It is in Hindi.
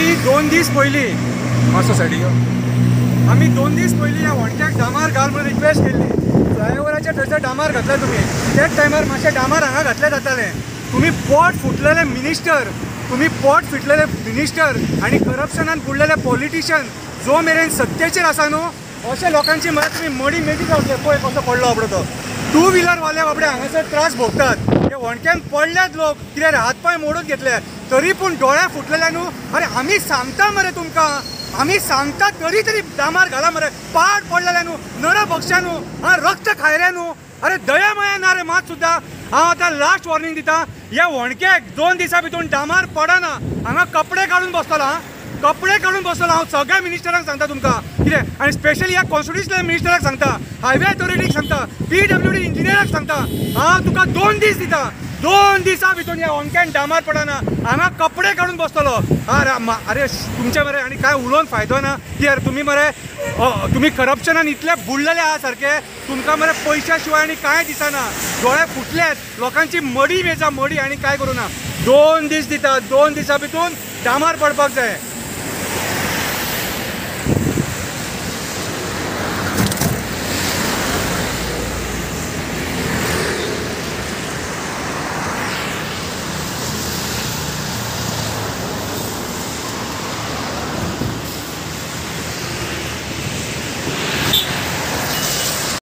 आम्ही 2 दीस पयलीं मातसो सायडीक आम्ही 2 दीस पयलीं ह्या वणट्याक डामार घाल म्हणून रिक्वेस्ट केल्ली. फ्लायओवराचेर थंयसर डामार घातले तुमी, त्याच टायमार मातशें डामार हांगा घातलें जातालें. तुम्ही पोट फुटलेले मिनिस्टर, तुम्ही पोट फुटलेले मिनिस्टर आनी करप्शनान बुडलेले पॉलिटिशियन जो मेरेन सत्तेचेर आसा न्हू, अशा लोकांची मरे तुम्ही मडी मेटी जावतले. पळय कसो पडलो बाबडो तो. 2 व्हीलरवाले बाबडे हांगासर त्रास भोगतात. हे वणक्यान पडल्यात लोक, कितें हातपाय मोडून घेतले तरी पूण दोळे फुटलेले न्हू. अरे आमी सांगता मरे तुमकां, आमी सांगता तरी तरी डामार घाला मरे. पाड पडलेले न्हू, नर भक्षा न्हू, रक्त खायरे न्हू. अरे दया मया ना रे मात सुद्दां. हांव आतां लास्ट वॉर्निंग दिता, ह्या वणक्याक 2 दिसां भितर डामार पडना हांगा कपडे काडून बसतलो. कपडे काडून बसतलो हांव सगळ्या मिनिस्टरांक सांगता तुमकां कितें. आनी स्पेशली ह्या कॉन्स्टिट्युशनल मिनिस्टराक सांगता, हायवे अथॉरिटीक सांगता, PWD इंजिनियराक सांगता, हांव तुका 2 दीस दिता. 2 दिसां भितर ह्या वणक्यान डामार पडना हांगा कपडे काडून बसतलो. अरे तुमचे मरे आनी काय उलोवन फायदो ना. कित्याक तुम्ही मरे तुम्ही करप्शनान इतले बुडलेले आहा सारखे, तुमकां मरे पयशा शिवाय आनी कांय दिसना. दोळे फुटल्यात, लोकांची मडी मेजा मडी, आनी काय करूं ना. 2 दीस दिता, 2 दिसां भितर डामार पडपाक जाय.